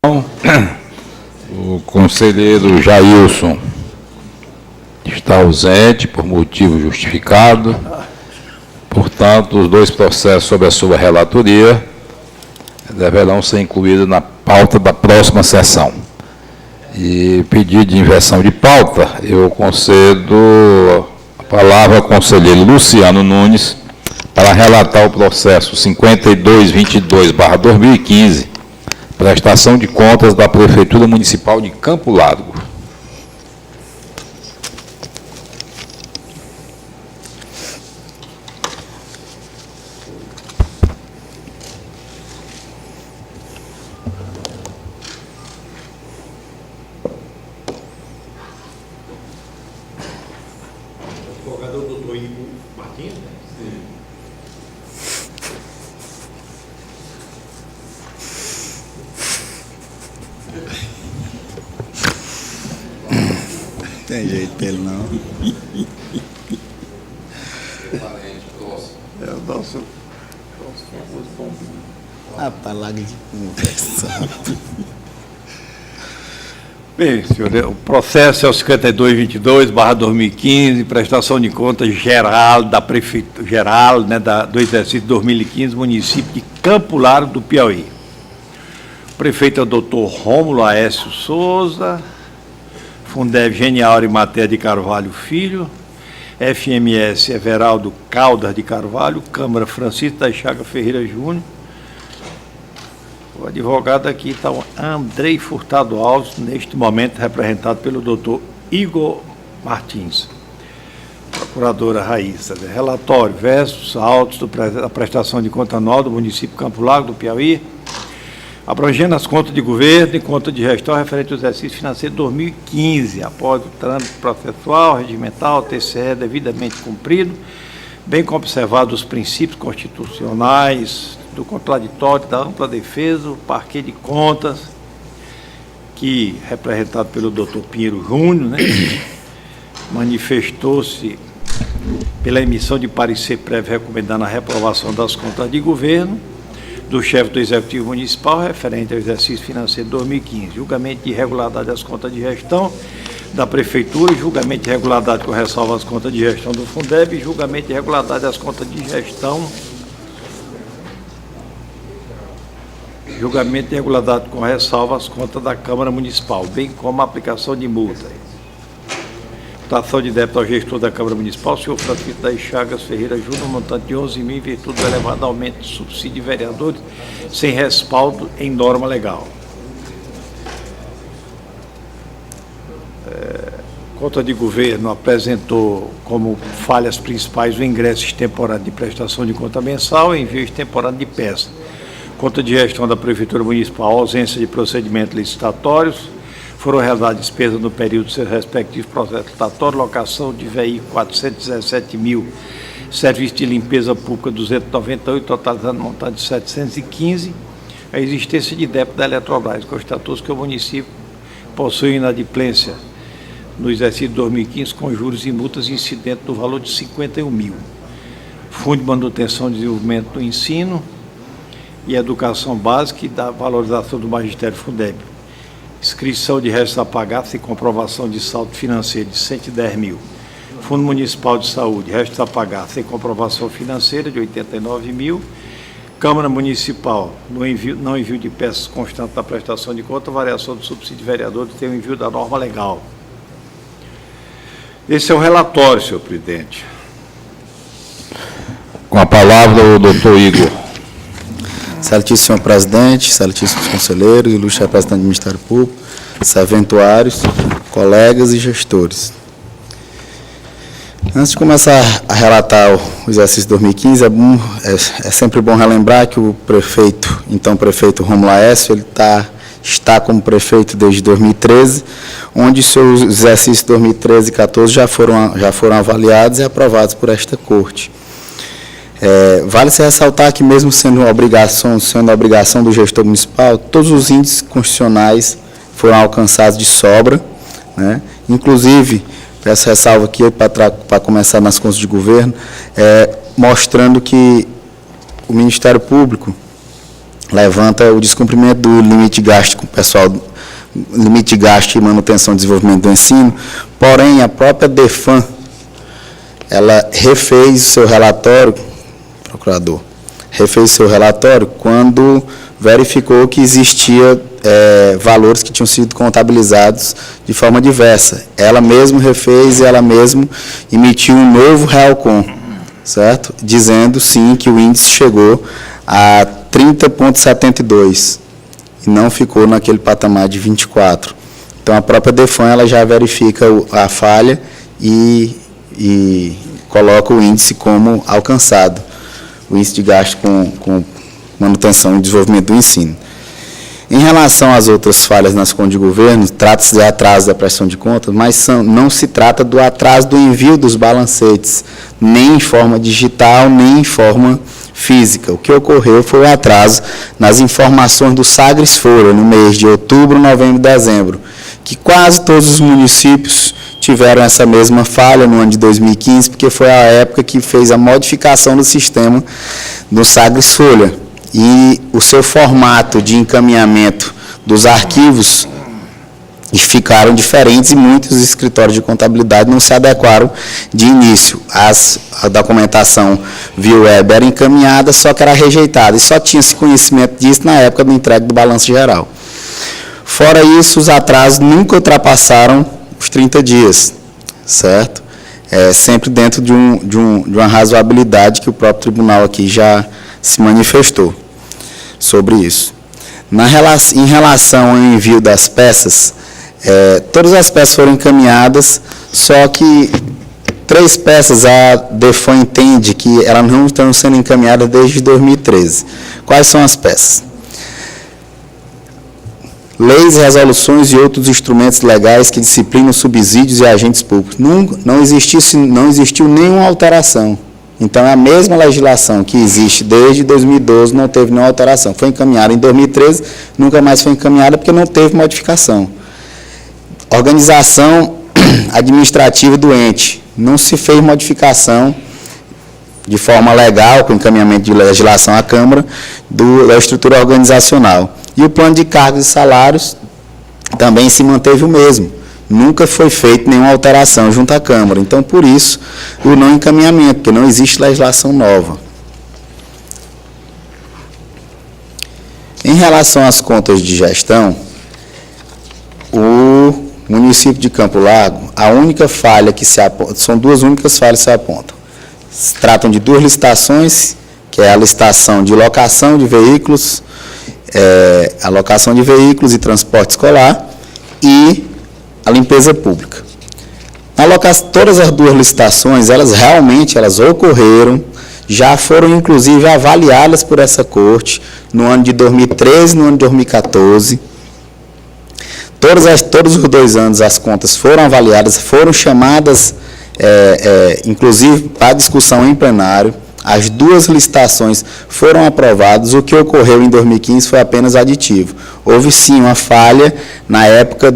O conselheiro Jailson está ausente por motivo justificado. Portanto, os dois processos sob a sua relatoria deverão ser incluídos na pauta da próxima sessão. E pedido de inversão de pauta, eu concedo a palavra ao conselheiro Luciano Nunes para relatar o processo 5222/2015, prestação de contas da Prefeitura Municipal de Campo Largo. Advogado doutor Igor Martins, né? Tem jeito dele não. É o nosso famoso bombinho. Ah, palavra de conversa. Bem, senhor, o processo é o 5222/2015, prestação de contas geral da Prefeitura Geral, né, do exercício 2015, município de Campo Largo do Piauí. O prefeito é o doutor Rômulo Aécio Souza, Fundeb Genial e Matéria de Carvalho Filho, FMS Everaldo Caldas de Carvalho, Câmara Francisco da Chaga Ferreira Júnior. O advogado aqui está o Andrei Furtado Alves, neste momento representado pelo doutor Igor Martins. Procuradora Raíssa. Relatório, versos, autos da prestação de conta anual do município Campo Largo do Piauí, abrangendo as contas de governo e conta de gestão referente ao exercício financeiro 2015, após o trâmite processual, regimental, TCE devidamente cumprido, bem como observados os princípios constitucionais do contraditório, da ampla defesa, o parquê de contas, que, representado pelo doutor Pinheiro Júnior, né, manifestou-se pela emissão de parecer prévio recomendando a reprovação das contas de governo do chefe do Executivo Municipal referente ao exercício financeiro 2015, julgamento de irregularidade das contas de gestão da Prefeitura, julgamento de irregularidade com ressalva às contas de gestão do Fundeb, julgamento de irregularidade das contas de gestão, julgamento de irregularidade com ressalva às contas da Câmara Municipal, bem como a aplicação de multa. Tação de débito ao gestor da Câmara Municipal, senhor Francisco das Chagas Ferreira Júnior, montante de 11.000, em virtude do elevado aumento de subsídio de vereadores, sem respaldo em norma legal. Conta de governo apresentou como falhas principais o ingresso extemporâneo de prestação de conta mensal e envio extemporâneo de peça. Conta de gestão da Prefeitura Municipal, ausência de procedimentos licitatórios, foram realizadas despesas no período de seus respectivos processos licitatórios, locação de veículo 417.000, serviço de limpeza pública 298, totalizando montante de 715, a existência de débito da Eletrobras. Constatou-se que o município possui inadimplência no exercício de 2015 com juros e multas incidentes no valor de 51.000. Fundo de Manutenção e Desenvolvimento do Ensino e Educação Básica e da valorização do Magistério Fundeb. Inscrição de restos a pagar sem comprovação de saldo financeiro de 110.000. Fundo Municipal de Saúde, restos a pagar sem comprovação financeira de 89.000. Câmara Municipal, não envio de peças constantes da prestação de conta, variação do subsídio de vereadores, tem o envio da norma legal. Esse é o relatório, senhor presidente. Com a palavra o doutor Igor. Excelentíssimo senhor presidente, excelentíssimos conselheiros, ilustre representante do Ministério Público, serventuários, colegas e gestores. Antes de começar a relatar o exercício 2015, é sempre bom relembrar que o prefeito, então prefeito Rômulo Aécio, ele está como prefeito desde 2013, onde seus exercícios 2013 e 2014 já foram avaliados e aprovados por esta Corte. Vale-se ressaltar que, mesmo sendo a obrigação do gestor municipal, todos os índices constitucionais foram alcançados de sobra, né? Inclusive, peço ressalva aqui para começar nas contas de governo, mostrando que o Ministério Público levanta o descumprimento do limite de gasto com o pessoal, limite de gasto e manutenção e desenvolvimento do ensino, porém, a própria DEFAN, ela refez o seu relatório, procurador, refez o seu relatório quando verificou que existia valores que tinham sido contabilizados de forma diversa. Ela mesma refez e ela mesma emitiu um novo REALCOM, certo? Dizendo, sim, que o índice chegou a 30,72 e não ficou naquele patamar de 24. Então, a própria DEFAN ela já verifica a falha e coloca o índice como alcançado, o índice de gasto com manutenção e desenvolvimento do ensino. Em relação às outras falhas nas contas de governo, trata-se de atraso da prestação de contas, mas não se trata do atraso do envio dos balancetes, nem em forma digital, nem em forma física. O que ocorreu foi o atraso nas informações do Sagres Folha, no mês de outubro, novembro e dezembro, que quase todos os municípios tiveram essa mesma falha no ano de 2015, porque foi a época que fez a modificação do sistema do Sagres Folha. E o seu formato de encaminhamento dos arquivos ficaram diferentes e muitos escritórios de contabilidade não se adequaram de início. A documentação via web era encaminhada, só que era rejeitada, e só tinha-se conhecimento disso na época do entregue do balanço geral. Fora isso, os atrasos nunca ultrapassaram os 30 dias, certo? Sempre dentro de uma razoabilidade que o próprio tribunal aqui já se manifestou sobre isso. Em relação ao envio das peças, todas as peças foram encaminhadas, só que 3 peças a DEFAN entende que elas não estão sendo encaminhadas desde 2013. Quais são as peças? Leis, resoluções e outros instrumentos legais que disciplinam subsídios e agentes públicos. Não existiu nenhuma alteração. Então, a mesma legislação que existe desde 2012 não teve nenhuma alteração. Foi encaminhada em 2013, nunca mais foi encaminhada porque não teve modificação. Organização administrativa do ente. Não se fez modificação de forma legal, com encaminhamento de legislação à Câmara, da estrutura organizacional. E o plano de cargos e salários também se manteve o mesmo. Nunca foi feita nenhuma alteração junto à Câmara. Então, por isso, o não encaminhamento, porque não existe legislação nova. Em relação às contas de gestão, o município de Campo Largo, a única falha que se aponta, são 2 únicas falhas que se apontam. Se tratam de 2 licitações, que é a licitação de locação de veículos, alocação de veículos e transporte escolar, e a limpeza pública. Todas as 2 licitações, elas ocorreram, já foram inclusive avaliadas por essa corte no ano de 2013 e no ano de 2014. Todos os 2 anos as contas foram avaliadas, foram chamadas, inclusive, para discussão em plenário. As 2 licitações foram aprovadas, o que ocorreu em 2015 foi apenas aditivo. Houve sim uma falha na época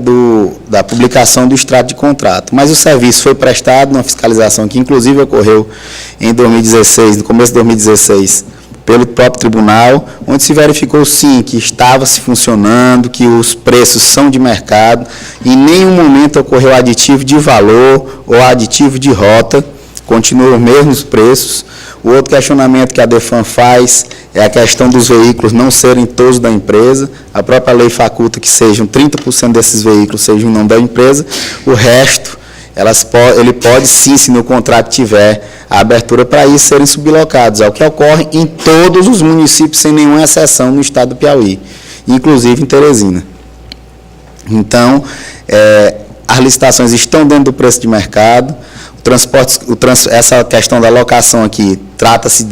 da publicação do extrato de contrato, mas o serviço foi prestado numa fiscalização que inclusive ocorreu em 2016, no começo de 2016, pelo próprio tribunal, onde se verificou sim que estava se funcionando, que os preços são de mercado, e em nenhum momento ocorreu aditivo de valor ou aditivo de rota, continuam os mesmos preços. O outro questionamento que a DEFAN faz é a questão dos veículos não serem todos da empresa. A própria lei faculta que sejam 30% desses veículos sejam em nome da empresa. O resto, ele pode sim, se no contrato tiver a abertura para isso, serem sublocados. É o que ocorre em todos os municípios, sem nenhuma exceção no estado do Piauí, inclusive em Teresina. Então, as licitações estão dentro do preço de mercado. Essa questão da locação aqui trata-se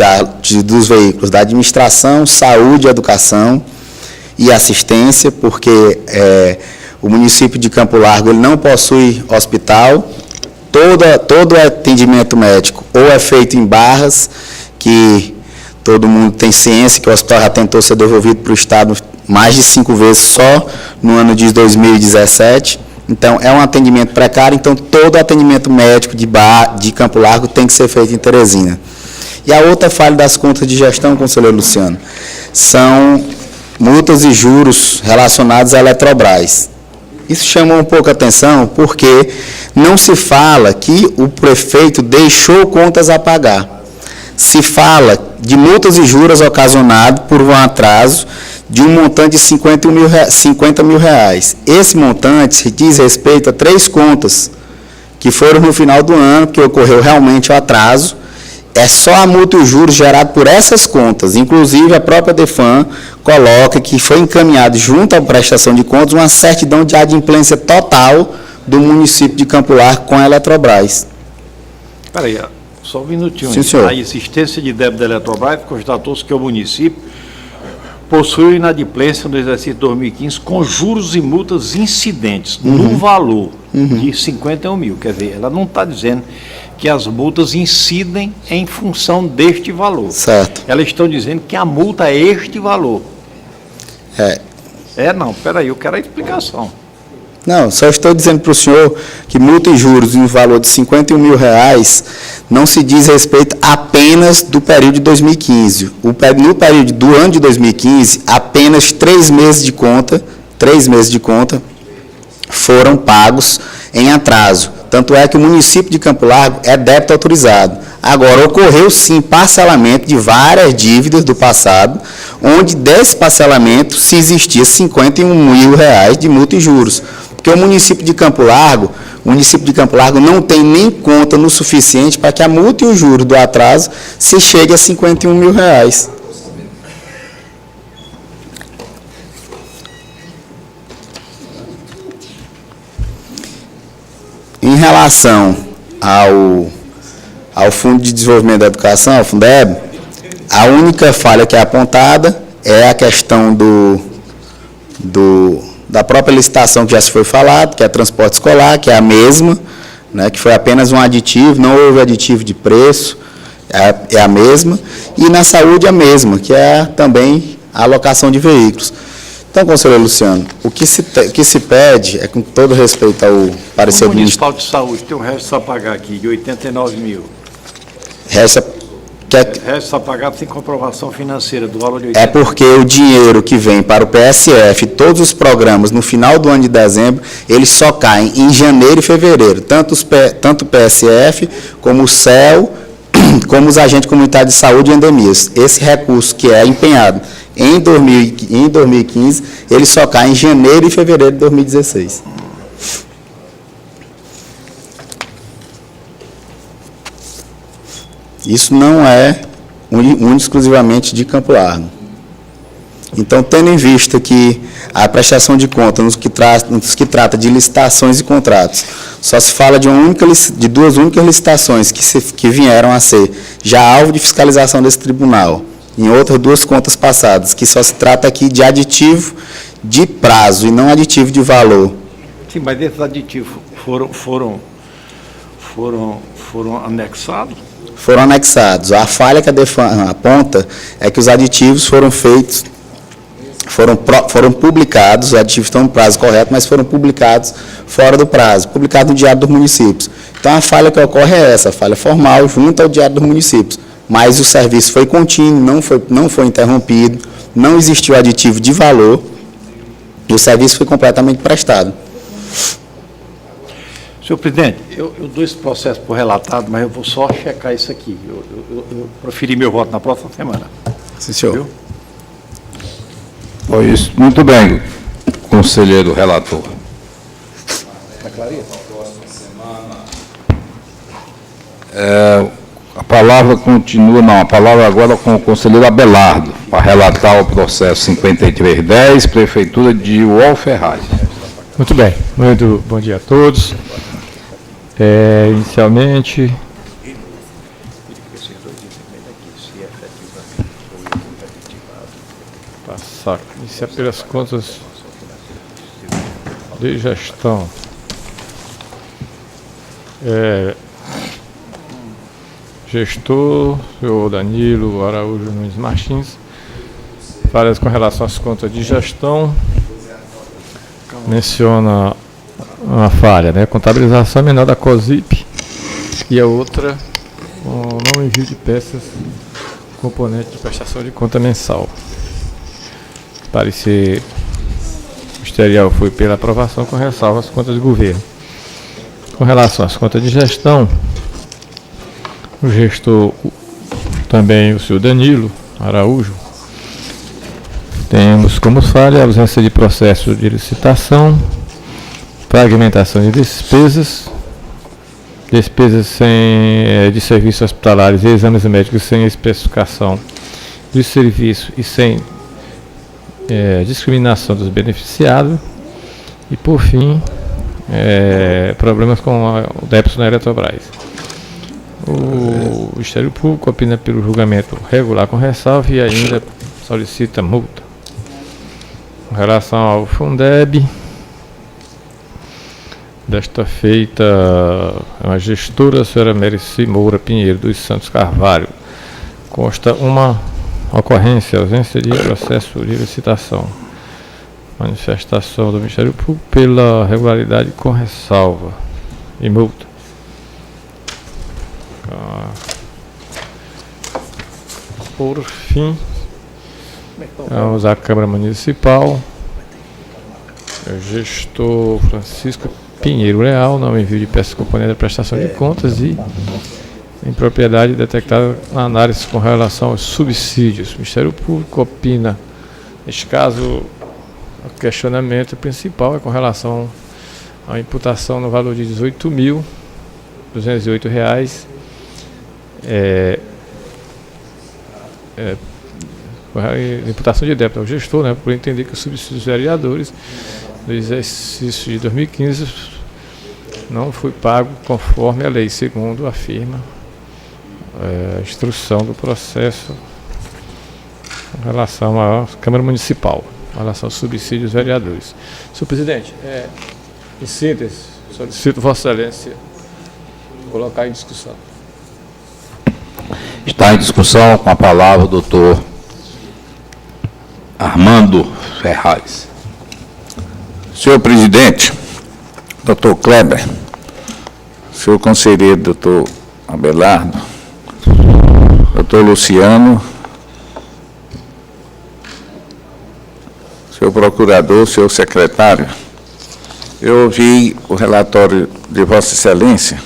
dos veículos da administração, saúde, educação e assistência, porque o município de Campo Largo ele não possui hospital. Todo atendimento médico ou é feito em Barras, que todo mundo tem ciência que o hospital já tentou ser devolvido para o Estado mais de 5 vezes só no ano de 2017. Então, é um atendimento precário, então todo atendimento médico de Campo Largo tem que ser feito em Teresina. E a outra falha das contas de gestão, conselheiro Luciano, são multas e juros relacionados à Eletrobras. Isso chamou um pouco a atenção porque não se fala que o prefeito deixou contas a pagar. Se fala de multas e juros ocasionados por um atraso de um montante de 50 mil reais. Esse montante diz respeito a 3 contas que foram no final do ano, que ocorreu realmente o atraso. É só a multa e os juros gerados por essas contas. Inclusive, a própria DEFAN coloca que foi encaminhado junto à prestação de contas uma certidão de adimplência total do município de Campo Largo com a Eletrobras. Espera aí, só um minutinho. Sim, senhor. A existência de débito da Eletrobras constatou-se que o município possui inadimplência no exercício 2015 com juros e multas incidentes no valor de 51 mil. Quer dizer, ela não está dizendo que as multas incidem em função deste valor. Certo. Elas estão dizendo que a multa é este valor. Não, espera aí, eu quero a explicação. Não, só estou dizendo para o senhor que multa e juros no valor de 51 mil reais não se diz respeito apenas do período de 2015. No período do ano de 2015, apenas 3 meses de conta foram pagos em atraso. Tanto é que o município de Campo Largo é débito autorizado. Agora, ocorreu sim parcelamento de várias dívidas do passado, onde desse parcelamento se existia 51 mil reais de multa e juros. Porque o município de Campo Largo não tem nem conta no suficiente para que a multa e o juro do atraso se chegue a 51 mil reais. Em relação ao Fundo de Desenvolvimento da Educação, ao Fundeb, a única falha que é apontada é a questão da própria licitação que já se foi falado, que é transporte escolar, que é a mesma, né, que foi apenas um aditivo, não houve aditivo de preço, é a mesma, e na saúde a mesma, que é também a alocação de veículos. Então, conselheiro Luciano, o que se pede, é com todo respeito ao parecer do Municipal de Saúde tem um resto a pagar aqui, de 89 mil. Resto a pagar sem comprovação financeira do valor de 80. É porque o dinheiro que vem para o PSF, todos os programas, no final do ano de dezembro, eles só caem em janeiro e fevereiro. Tanto o PSF, como o CEL, como os agentes comunitários de saúde e endemias. Esse recurso que é empenhado em 2015, ele só cai em janeiro e fevereiro de 2016. Isso não é exclusivamente de Campo Largo. Então, tendo em vista que a prestação de contas, nos que trata de licitações e contratos, só se fala de 2 únicas licitações que vieram a ser já alvo de fiscalização desse tribunal, em outras 2 contas passadas, que só se trata aqui de aditivo de prazo e não aditivo de valor. Sim, mas esses aditivos foram anexados? Foram anexados. A falha que a DEFAN aponta é que os aditivos foram publicados, os aditivos estão no prazo correto, mas foram publicados fora do prazo, publicados no Diário dos Municípios. Então, a falha que ocorre é essa, a falha formal junto ao Diário dos Municípios. Mas o serviço foi contínuo, não foi interrompido, não existiu aditivo de valor, e o serviço foi completamente prestado. Senhor presidente, eu dou esse processo por relatado, mas eu vou só checar isso aqui. Eu proferi meu voto na próxima semana. Sim, senhor. Viu? Foi isso. Muito bem, conselheiro relator. Está claro? A palavra continua, não, a palavra agora com o conselheiro Abelardo, para relatar o processo 5310, Prefeitura de Uol Ferraz. Muito bem, muito bom dia a todos. Inicialmente, passar, iniciar pelas contas de gestão. Gestor, senhor Danilo Araújo Nunes Martins, falhas com relação às contas de gestão, menciona uma falha, né? Contabilização menor da COSIP e a outra, não envio de peças, componente de prestação de conta mensal. parecer ministerial foi pela aprovação, com ressalva às contas de governo. Com relação às contas de gestão, o gestor, também o senhor Danilo Araújo, temos como falha a ausência de processo de licitação, fragmentação de despesas de serviços hospitalares e exames médicos sem especificação de serviço e sem discriminação dos beneficiados, e por fim problemas com o débito na Eletrobras. O Ministério Público opina pelo julgamento regular com ressalva e ainda solicita multa. Com relação ao Fundeb, desta feita, a gestora, a senhora Merici Moura Pinheiro dos Santos Carvalho, consta uma ocorrência, ausência de processo de licitação, manifestação do Ministério Público pela regularidade com ressalva e multa. Por fim, vamos à Câmara Municipal. O gestor Francisco Pinheiro Leal, não envio de peça componente da prestação de contas e impropriedade detectada na análise com relação aos subsídios. O Ministério Público opina, neste caso, o questionamento principal é com relação à imputação no valor de R$ 18.208, imputação de débito ao gestor, né, por entender que os subsídios dos vereadores do exercício de 2015 não foi pago conforme a lei, segundo afirma a instrução do processo em relação à Câmara Municipal, em relação aos subsídios dos vereadores. Senhor presidente, em síntese, solicito Vossa Excelência colocar em discussão. Está em discussão, com a palavra o doutor Armando Ferraz. Senhor presidente, doutor Kleber, senhor conselheiro, doutor Abelardo, doutor Luciano, senhor procurador, senhor secretário, eu ouvi o relatório de Vossa Excelência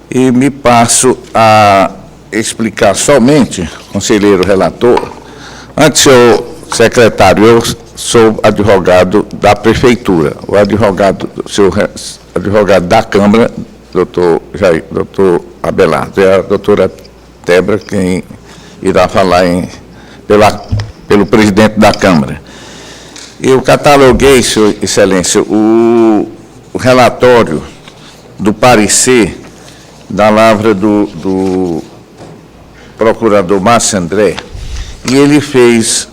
e me passo a explicar somente, conselheiro relator. Antes, senhor secretário, eu sou advogado da Prefeitura, o advogado da Câmara, doutor Abelardo, é a doutora Débora quem irá falar pelo presidente da Câmara. Eu cataloguei, Sua Excelência, o relatório do parecer da lavra do procurador Márcio André, e ele fez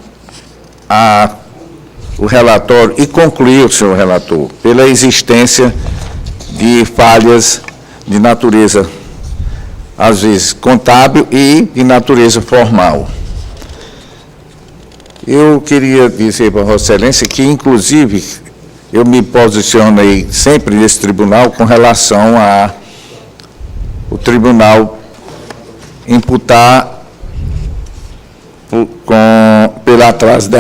o relatório e concluiu, senhor relator, pela existência de falhas de natureza, às vezes, contábil e de natureza formal. Eu queria dizer para Vossa Excelência que, inclusive, eu me posicionei sempre nesse tribunal com relação o tribunal imputar pela atraso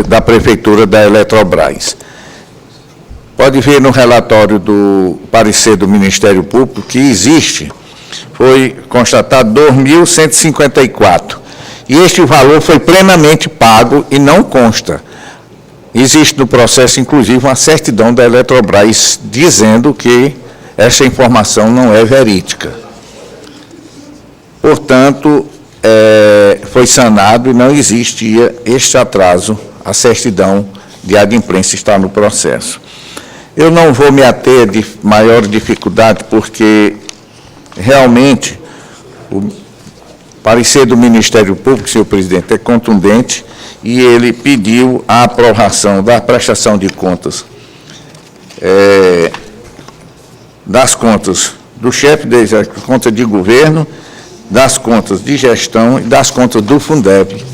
da Prefeitura da Eletrobras. Pode ver no relatório do parecer do Ministério Público que existe, foi constatado 2.154, e este valor foi plenamente pago e não consta. Existe no processo, inclusive, uma certidão da Eletrobras dizendo que essa informação não é verídica. Portanto, foi sanado e não existia este atraso, a certidão de adimplência está no processo. Eu não vou me ater de maior dificuldade, porque realmente o parecer do Ministério Público, senhor presidente, é contundente e ele pediu a aprovação da prestação de contas, das contas do chefe da conta de governo, das contas de gestão e das contas do Fundeb,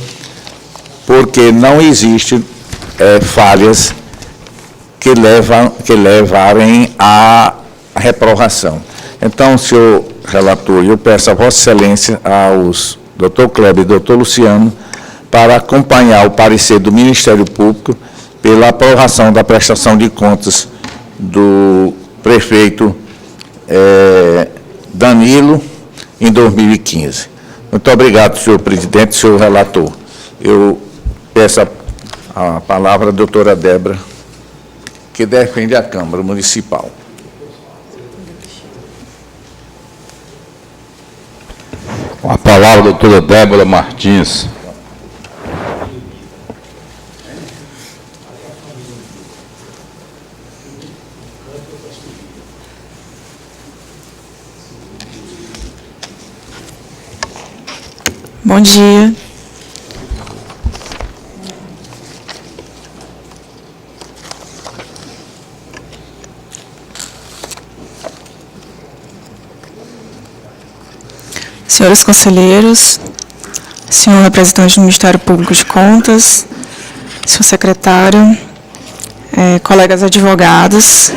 porque não existem falhas que levarem à reprovação. Então, senhor relator, eu peço a Vossa Excelência, aos doutor Kleber e doutor Luciano, para acompanhar o parecer do Ministério Público pela aprovação da prestação de contas do prefeito Danilo em 2015. Muito obrigado, senhor presidente, senhor relator. Eu peço a palavra à doutora Débora, que defende a Câmara Municipal. Com a palavra, a doutora Débora Martins. Bom dia. Senhores conselheiros, senhor representante do Ministério Público de Contas, senhor secretário, colegas advogados,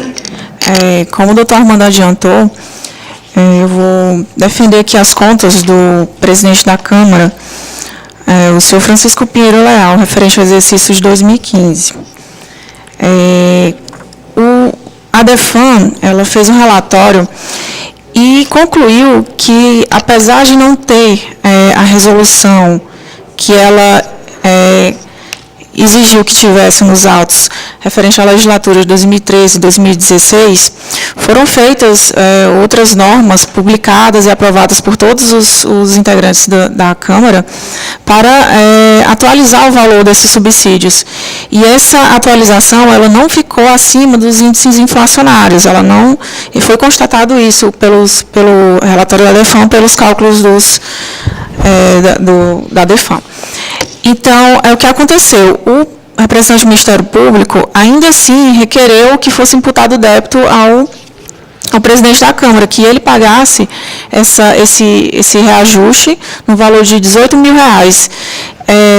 como o doutor Armando adiantou, eu vou defender aqui as contas do presidente da Câmara, o senhor Francisco Pinheiro Leal, referente ao exercício de 2015. A DEFAN, ela fez um relatório e concluiu que, apesar de não ter a resolução que ela exigiu que tivesse nos autos referente à legislatura de 2013 e 2016, foram feitas outras normas publicadas e aprovadas por todos os integrantes da Câmara para atualizar o valor desses subsídios. E essa atualização, ela não ficou acima dos índices inflacionários, ela não, e foi constatado isso pelo relatório da DEFAN, pelos cálculos da DEFAN. Então, é o que aconteceu. O representante do Ministério Público, ainda assim, requereu que fosse imputado o débito ao presidente da Câmara, que ele pagasse esse reajuste no valor de R$18 mil.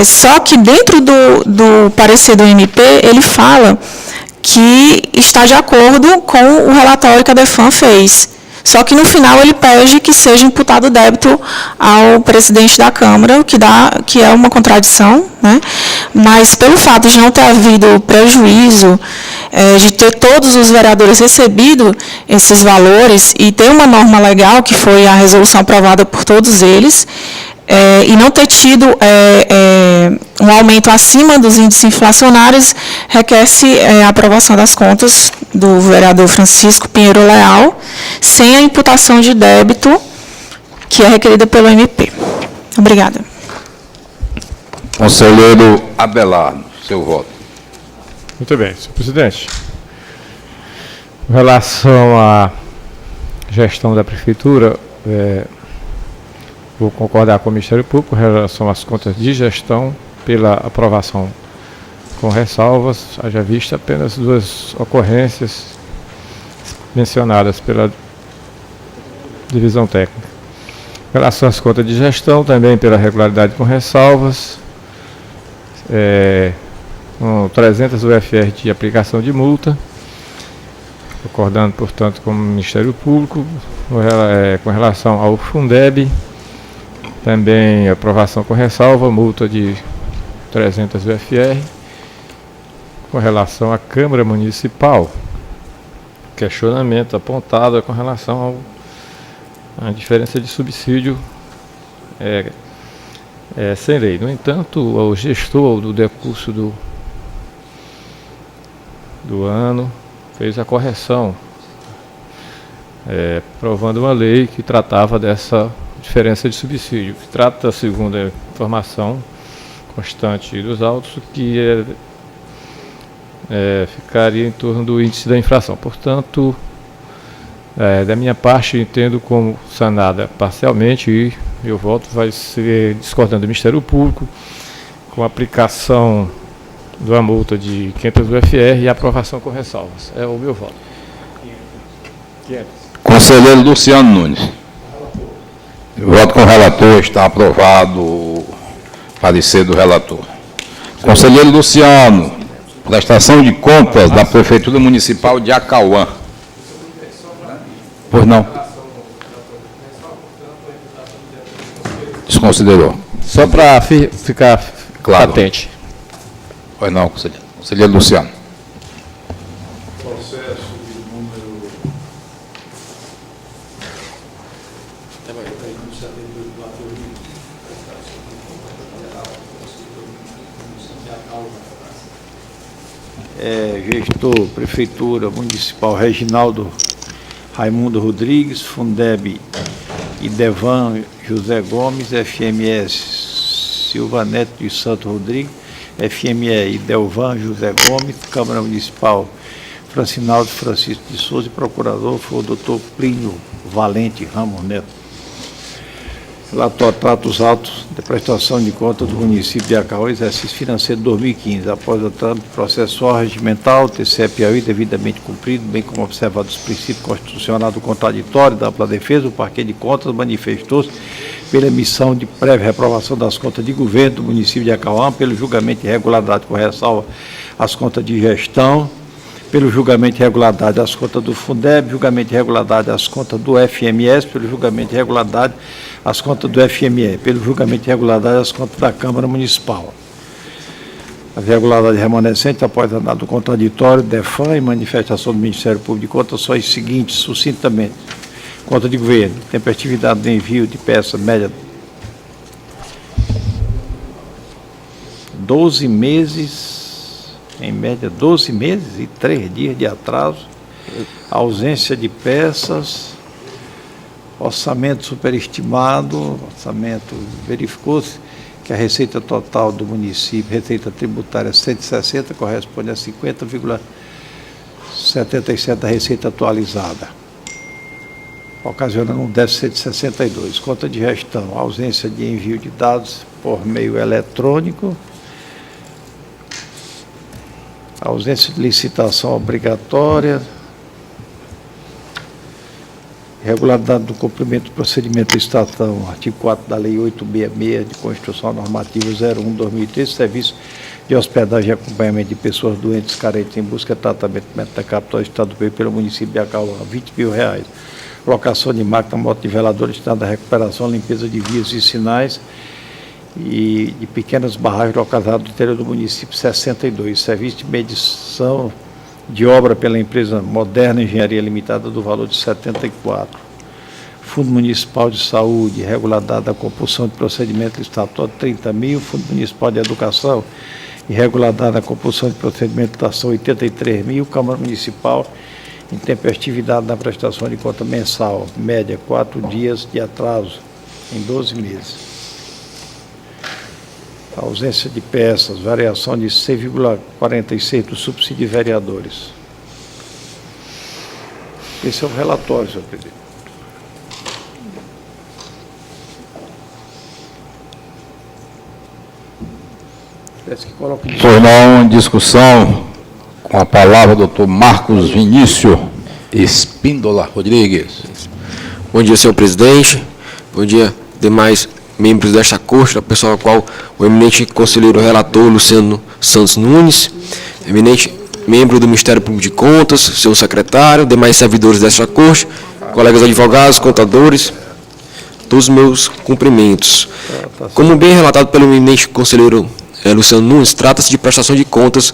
Só que dentro do parecer do MP, ele fala que está de acordo com o relatório que a DEFAN fez. Só que, no final, ele pede que seja imputado o débito ao presidente da Câmara, que é uma contradição, né? Mas, pelo fato de não ter havido prejuízo, de ter todos os vereadores recebido esses valores e ter uma norma legal, que foi a resolução aprovada por todos eles, e não ter tido um aumento acima dos índices inflacionários, requer-se a aprovação das contas do vereador Francisco Pinheiro Leal, sem a imputação de débito, que é requerida pelo MP. Obrigada. Conselheiro Abelardo, seu voto. Muito bem, senhor presidente. Com relação à gestão da Prefeitura, vou concordar com o Ministério Público em relação às contas de gestão pela aprovação com ressalvas, haja vista apenas duas ocorrências mencionadas pela divisão técnica. Em relação às contas de gestão, também pela regularidade com ressalvas, com 300 UFR de aplicação de multa, concordando, portanto, com o Ministério Público, com relação ao Fundeb, também aprovação com ressalva, multa de 300 UFR. Com relação à Câmara Municipal, questionamento apontado com relação à diferença de subsídio sem lei. No entanto, o gestor do decurso do ano fez a correção, aprovando uma lei que tratava dessa diferença de subsídio, que trata, segundo a informação constante dos autos, que ficaria em torno do índice da inflação. Portanto, da minha parte, entendo como sanada parcialmente, e meu voto vai ser discordando do Ministério Público, com a aplicação de uma multa de 500 UFR e aprovação com ressalvas. É o meu voto. 500. Conselheiro Luciano Nunes. O voto com o relator, está aprovado o parecer do relator. Conselheiro Luciano, prestação de contas da Prefeitura Municipal de Acauã. Pois não. Desconsiderou. Só para ficar claro. patente. Pois não, conselheiro. Conselheiro Luciano. Processo de número... Gestor, Prefeitura Municipal Reginaldo Raimundo Rodrigues, Fundeb Idevan José Gomes, FMS Silva Neto de Santo Rodrigues, FME Idelvan José Gomes, Câmara Municipal Francinaldo Francisco de Souza e Procurador foi o doutor Plínio Valente Ramos Neto. Relatório trata os autos de prestação de contas do município de Acaú, exercício financeiro de 2015, após o trâmite processual regimental, TCE-Piauí devidamente cumprido, bem como observado os princípios constitucionais do contraditório, da ampla defesa, o Parquê de Contas manifestou-se pela emissão de prévia reprovação das contas de governo do município de Acauã, pelo julgamento de irregularidade com ressalva às contas de gestão, pelo julgamento de irregularidade às contas do Fundeb, julgamento de irregularidade às contas do FMS, pelo julgamento de irregularidade às contas do FME, pelo julgamento de irregularidade às contas da Câmara Municipal. As irregularidades remanescentes, após análise do contraditório, DEFAM e manifestação do Ministério Público de Contas, são as seguintes, sucintamente. Conta de governo, tempestividade do envio de peça média 12 meses, em média 12 meses e 3 dias de atraso, ausência de peças, orçamento superestimado, orçamento, verificou-se que a receita total do município, receita tributária 160, corresponde a 50,77 da receita atualizada, ocasionando um déficit de 62. Conta de gestão, ausência de envio de dados por meio eletrônico, ausência de licitação obrigatória, irregularidade do cumprimento do procedimento estatal, artigo 4 da Lei 866 de Constituição Normativa 01/2013, serviço de hospedagem e acompanhamento de pessoas doentes, carentes em busca de tratamento da capital do estado do Piauí pelo município de Acauã, R$20 mil. Locação de máquina, moto nivelador, estado da recuperação, limpeza de vias e sinais e de pequenas barragens localizadas no interior do município, 62. Serviço de medição de obra pela empresa Moderna Engenharia Limitada, do valor de 74. Fundo Municipal de Saúde, irregularidade da compulsão de procedimento estatutário, 30 mil. Fundo Municipal de Educação, irregularidade da compulsão de procedimento de ação, 83 mil. Câmara Municipal, intempestividade na prestação de conta mensal, média 4 dias de atraso em 12 meses. Ausência de peças, variação de 6,46 do subsídio de vereadores. Esse é o relatório, senhor presidente. Peço que coloque Pois não, em discussão, com a palavra o doutor Marcos Vinícius Espíndola Rodrigues. Bom dia, senhor presidente. Bom dia, demais membros desta corte, a pessoa a qual o eminente conselheiro relator Luciano Santos Nunes, eminente membro do Ministério Público de Contas, seu secretário, demais servidores desta corte, colegas advogados, contadores, todos os meus cumprimentos. Como bem relatado pelo eminente conselheiro Luciano Nunes, trata-se de prestação de contas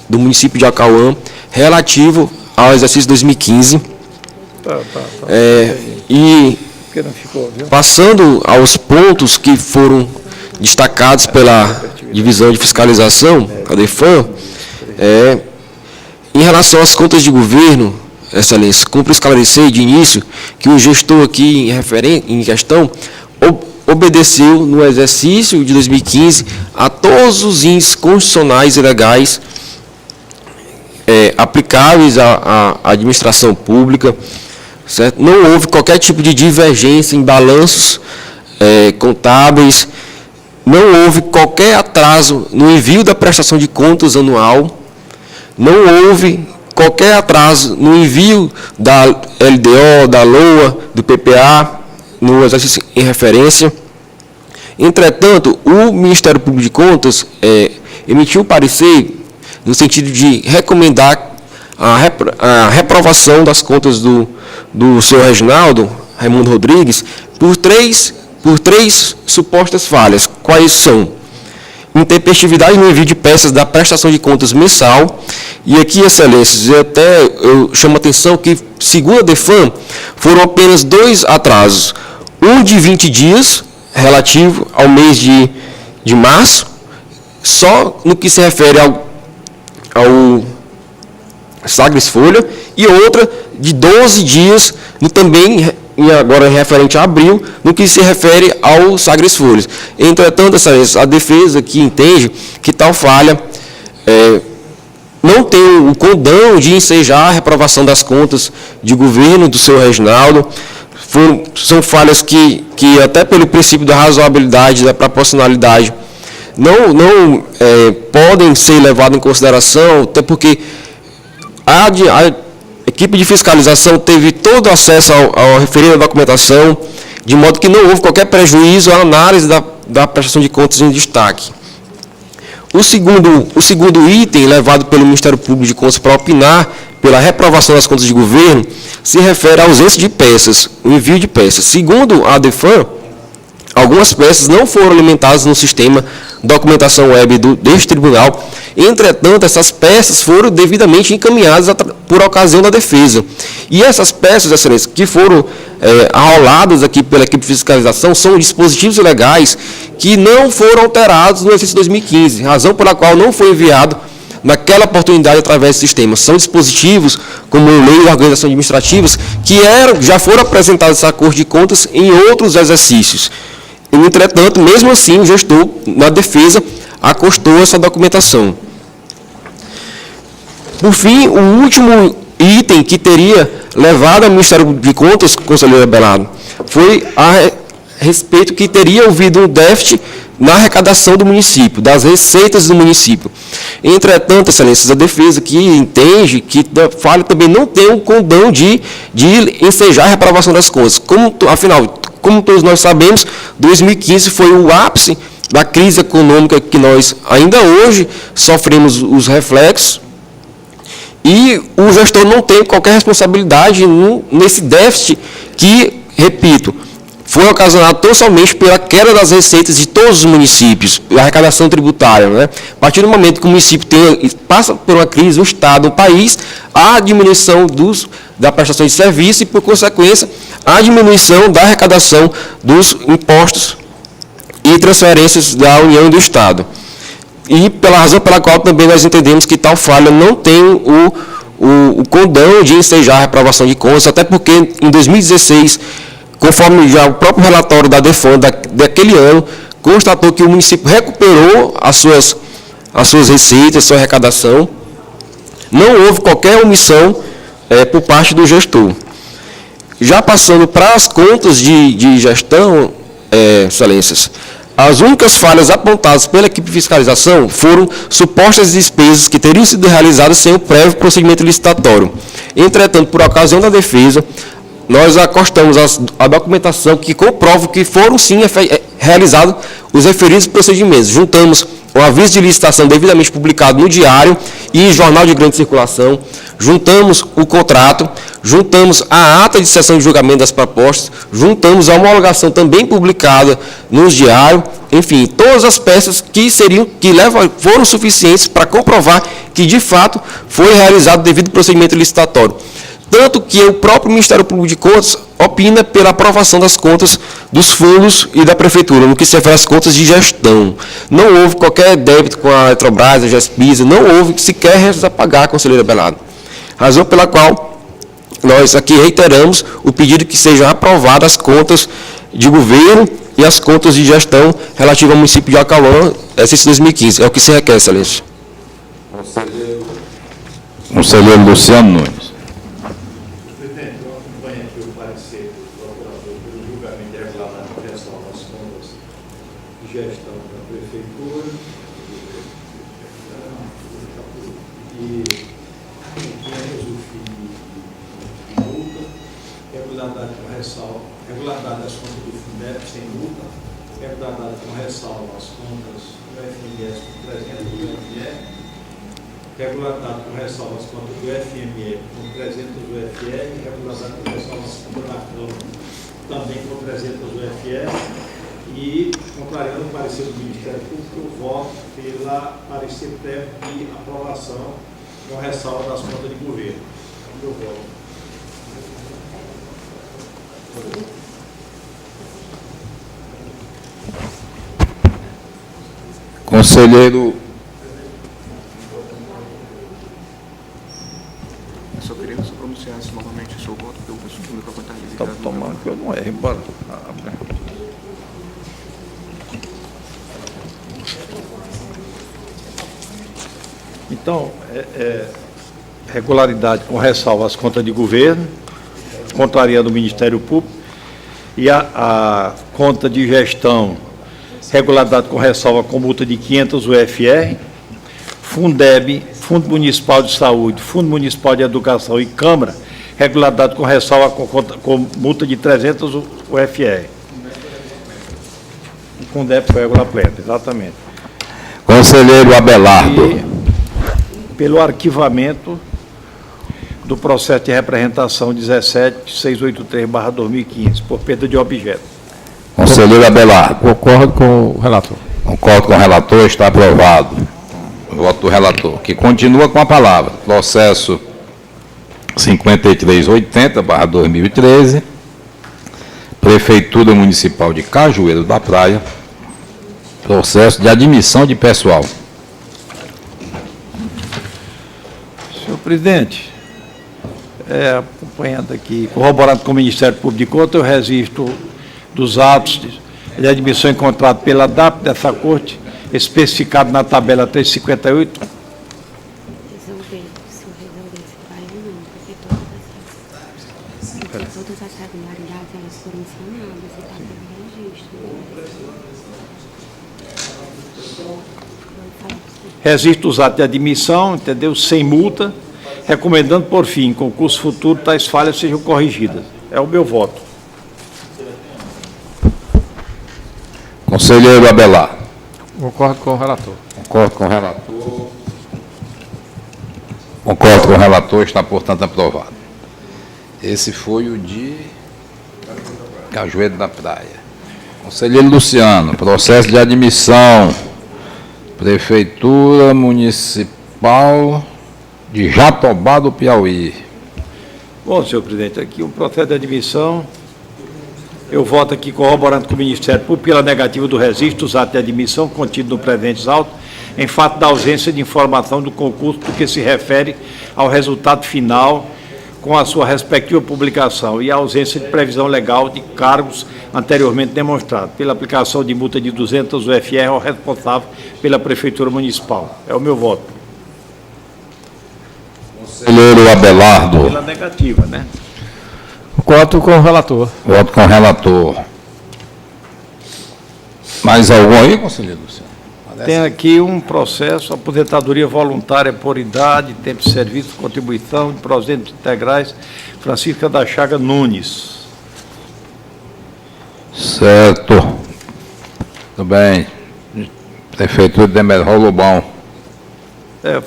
do município de Acauã relativo ao exercício 2015. Passando aos pontos que foram destacados pela Divisão de Fiscalização, a DEFAM, em relação às contas de governo, Excelência, cumpre esclarecer de início que o gestor aqui em questão obedeceu no exercício de 2015 a todos os índices constitucionais e legais aplicáveis à administração pública. Certo? Não houve qualquer tipo de divergência em balanços contábeis, não houve qualquer atraso no envio da prestação de contas anual, não houve qualquer atraso no envio da LDO, da LOA, do PPA, no exercício em referência. Entretanto, o Ministério Público de Contas emitiu parecer no sentido de recomendar a reprovação das contas do senhor Reginaldo Raimundo Rodrigues por três supostas falhas. Quais são? intempestividade no envio de peças da prestação de contas mensal. E aqui, excelências, eu chamo a atenção que, segundo a DEFAM, foram apenas 2 atrasos. Um de 20 dias, relativo ao mês de março, só no que se refere ao Sagres Folha, e outra de 12 dias, também agora referente a abril, no que se refere ao Sagres Folhas. Entretanto, a defesa aqui entende que tal falha não tem o condão de ensejar a reprovação das contas de governo do senhor Reginaldo. São falhas que até pelo princípio da razoabilidade, da proporcionalidade, não podem ser levadas em consideração, até porque a equipe de fiscalização teve todo acesso ao referido à documentação, de modo que não houve qualquer prejuízo à análise da prestação de contas em destaque. O segundo item levado pelo Ministério Público de Contas para opinar pela reprovação das contas de governo se refere à ausência de peças, o envio de peças. Segundo a DEFAM, algumas peças não foram alimentadas no sistema documentação web deste tribunal. Entretanto, essas peças foram devidamente encaminhadas por ocasião da defesa. E essas peças, excelência, que foram arroladas aqui pela equipe de fiscalização, são dispositivos legais que não foram alterados no exercício 2015, razão pela qual não foi enviado naquela oportunidade através do sistema. São dispositivos, como lei de organização administrativas, que já foram apresentados à Corte de Contas em outros exercícios. Entretanto, mesmo assim, o gestor, na defesa, acostou essa documentação. Por fim, o último item que teria levado ao Ministério de Contas, conselheiro Abelardo, foi a respeito que teria havido um déficit na arrecadação do município, das receitas do município. Entretanto, excelências, a defesa que entende que a falha também não tem o condão de ensejar a reprovação das contas. Afinal, como todos nós sabemos, 2015 foi o ápice da crise econômica que nós ainda hoje sofremos os reflexos, e o gestor não tem qualquer responsabilidade nesse déficit que, repito, foi ocasionado tão somente pela queda das receitas de todos os municípios, a arrecadação tributária. Né? A partir do momento que o município passa por uma crise, o Estado, o país, há a diminuição da prestação de serviço e, por consequência, a diminuição da arrecadação dos impostos e transferências da União e do Estado. E pela razão pela qual também nós entendemos que tal falha não tem o condão de ensejar a reprovação de contas, até porque em 2016, conforme já o próprio relatório da DEFAM daquele ano, constatou que o município recuperou as suas receitas, sua arrecadação, não houve qualquer omissão por parte do gestor. Já passando para as contas de gestão, excelências, as únicas falhas apontadas pela equipe de fiscalização foram supostas despesas que teriam sido realizadas sem o prévio procedimento licitatório. Entretanto, por ocasião da defesa, nós acostamos a documentação que comprova que foram sim realizados os referidos procedimentos. Juntamos o aviso de licitação devidamente publicado no diário e jornal de grande circulação, juntamos o contrato, juntamos a ata de sessão de julgamento das propostas, juntamos a homologação também publicada nos diários, enfim, todas as peças que foram suficientes para comprovar que, de fato, foi realizado o devido procedimento licitatório. Tanto que o próprio Ministério Público de Contas opina pela aprovação das contas dos fundos e da Prefeitura, no que se refere às contas de gestão. Não houve qualquer débito com a Eletrobras, a GESPISA, não houve sequer a pagar, conselheiro Abelardo. Razão pela qual nós aqui reiteramos o pedido que sejam aprovadas as contas de governo e as contas de gestão relativas ao município de Acauã, exercício 2015. É o que se requer, excelência. Conselheiro Luciano Nunes. Gestão da Prefeitura e usufruir de multa, regularidade com ressalva, regularidade das contas do Fundeb sem multa, regularidade com ressalva as contas do FMS com 300 do FE, regularidade com ressalva as contas do FME com 300 do FE, regularidade com ressalva as contas da Câmara também com 300 do FE, e E, contrariando o parecer do Ministério Público, eu voto pela parecer prévio de aprovação com ressalva das contas de governo. Eu voto. Conselheiro. Eu só queria que você pronunciasse novamente o seu voto, porque o microfone está ligado. Está tomando que eu não erre, bora. Então, regularidade com ressalva às contas de governo, contrariando o Ministério Público, e a conta de gestão, regularidade com ressalva com multa de 500 UFR, Fundeb, Fundo Municipal de Saúde, Fundo Municipal de Educação e Câmara, regularidade com ressalva com multa de 300 UFR. Fundeb foi regular plena, exatamente. Conselheiro Abelardo. E pelo arquivamento do processo de representação 17683/2015, por perda de objeto. Conselheiro Abelardo. Concordo com o relator. Concordo com o relator, está aprovado. O voto do relator, que continua com a palavra. Processo 5380/2013, Prefeitura Municipal de Cajueiro da Praia, processo de admissão de pessoal. Senhor presidente, acompanhando aqui, corroborando com o Ministério Público de Contas, eu resisto dos atos de admissão encontrado pela DAP dessa corte, especificado na tabela 358. Resolver, se vai ou não, porque todas as regularidades elas foram ensinadas e está no registro. Resisto os atos de admissão, entendeu? Sem multa, recomendando, por fim, em concurso futuro, tais falhas sejam corrigidas. É o meu voto. Conselheiro Abelardo. Concordo com o relator. Concordo com o relator. Concordo com o relator, está, portanto, aprovado. Esse foi o de Cajueiro da Praia. Conselheiro Luciano, processo de admissão, Prefeitura Municipal de Jatobá do Piauí. Bom, senhor presidente, aqui o processo de admissão, eu voto aqui corroborando com o Ministério Público pela negativa do registro dos atos de admissão contido no presentes autos, em fato da ausência de informação do concurso do que se refere ao resultado final com a sua respectiva publicação e a ausência de previsão legal de cargos anteriormente demonstrados, pela aplicação de multa de 200 UFR ao responsável pela Prefeitura Municipal. É o meu voto. Conselheiro Abelardo. Pela negativa, né? Concordo com o relator. Voto com o relator. Mais algum aí, conselheiro Luciano? Tem aqui um processo, aposentadoria voluntária por idade, tempo de serviço, contribuição, de prosentos integrais, Francisca da Chaga Nunes. Certo. Tudo bem. Prefeitura de Demerol Lobão.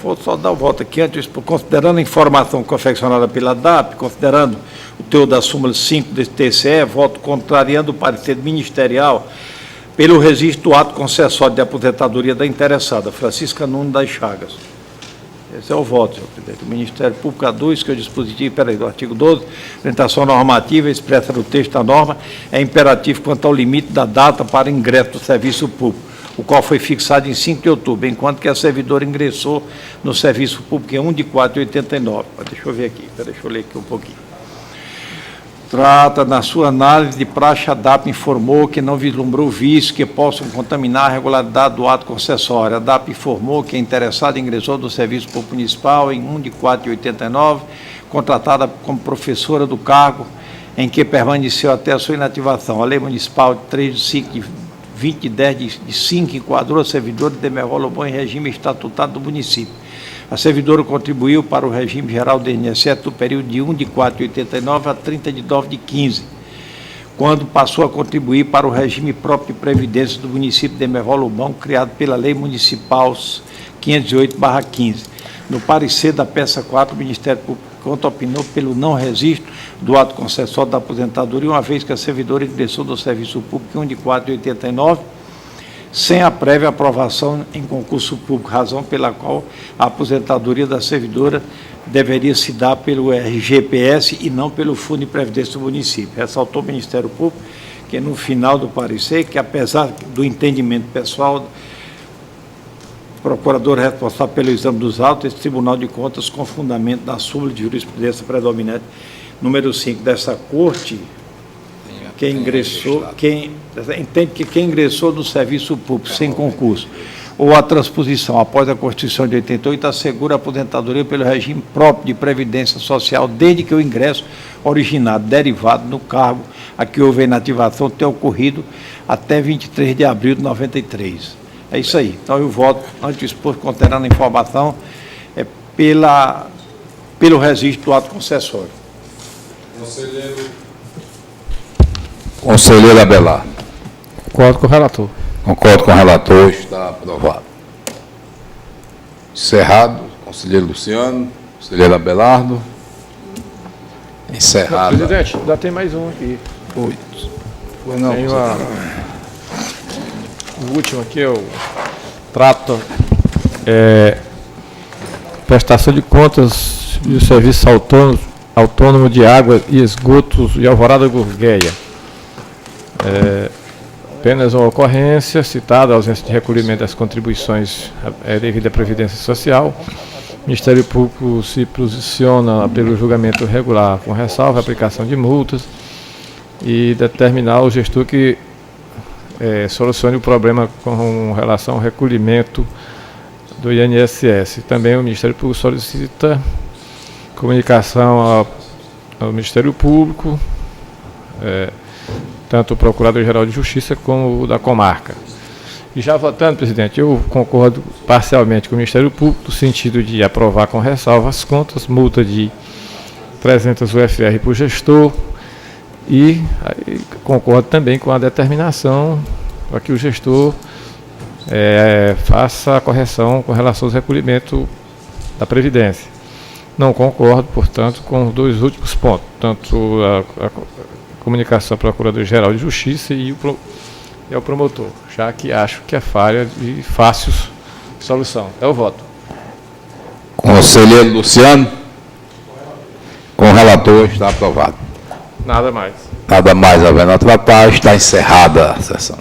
Vou só dar o voto aqui antes, considerando a informação confeccionada pela DAP, considerando o teor da súmula 5 desse TCE, voto contrariando o parecer ministerial pelo registro do ato concessório de aposentadoria da interessada, Francisca Nunes das Chagas. Esse é o voto, senhor presidente. O Ministério Público aduz que o dispositivo, do artigo 12, orientação normativa expressa no texto da norma, é imperativo quanto ao limite da data para ingresso do serviço público, o qual foi fixado em 5 de outubro, enquanto que a servidora ingressou no serviço público em 1 de 4 de 89. Deixa eu ver aqui, deixa eu ler aqui um pouquinho. Trata, na sua análise de praxe, a DAP informou que não vislumbrou vícios que possam contaminar a regularidade do ato concessório. A DAP informou que a interessada ingressou do Serviço Público Municipal em 1 de 4 de 89, contratada como professora do cargo em que permaneceu até a sua inativação. A Lei Municipal de 3 de 5 de 20 de 10 de 5 enquadrou a servidora de Demerol Lobão em regime estatutado do município. A servidora contribuiu para o regime geral do INSS no período de 1 de 4 de 89 a 30 de 9 de 15, quando passou a contribuir para o regime próprio de previdência do município de Demerol Lobão, criado pela Lei Municipal 508/15. No parecer da peça 4, o Ministério Público Contas opinou pelo não registro do ato concessório da aposentadoria, uma vez que a servidora ingressou no serviço público em 1 de 4 de 89, sem a prévia aprovação em concurso público, razão pela qual a aposentadoria da servidora deveria se dar pelo RGPS e não pelo Fundo de Previdência do município. Ressaltou o Ministério Público que, no final do parecer, que apesar do entendimento pessoal, procurador responsável pelo exame dos autos, esse Tribunal de Contas, com fundamento na súmula de jurisprudência predominante número 5 dessa Corte, entende que quem ingressou no serviço público sem concurso ou a transposição após a Constituição de 88 assegura a aposentadoria pelo regime próprio de previdência social, desde que o ingresso originado derivado no cargo a que houve a inativação tenha ocorrido até 23 de abril de 93. É isso aí. Então, eu voto, antes do exposto, considerando a informação, pelo registro do ato concessório. Conselheiro Abelardo. Concordo com o relator. Concordo com o relator, está aprovado. Encerrado, conselheiro Luciano, conselheiro Abelardo. Encerrado. Presidente, ainda tem mais um aqui. Foi não, Tem o último aqui, eu trato prestação de contas do serviço autônomo de água e esgotos de Alvorada Gurgueia. Apenas uma ocorrência citada, a ausência de recolhimento das contribuições devido à Previdência Social. O Ministério Público se posiciona pelo julgamento regular com ressalva, aplicação de multas e determinar o gestor que solucione o problema com relação ao recolhimento do INSS. Também o Ministério Público solicita comunicação ao Ministério Público, tanto o Procurador-Geral de Justiça como o da comarca. E já votando, presidente, eu concordo parcialmente com o Ministério Público, no sentido de aprovar com ressalva as contas, multa de 300 UFR para o gestor, e concordo também com a determinação para que o gestor faça a correção com relação aos recolhimentos da Previdência. Não concordo, portanto, com os dois últimos pontos, tanto a comunicação ao Procurador-Geral de Justiça e ao promotor, já que acho que é falha de fácil solução. É o voto. Conselheiro Luciano, com o relator, está aprovado. Nada mais. Nada mais havendo a tratar, está encerrada a sessão.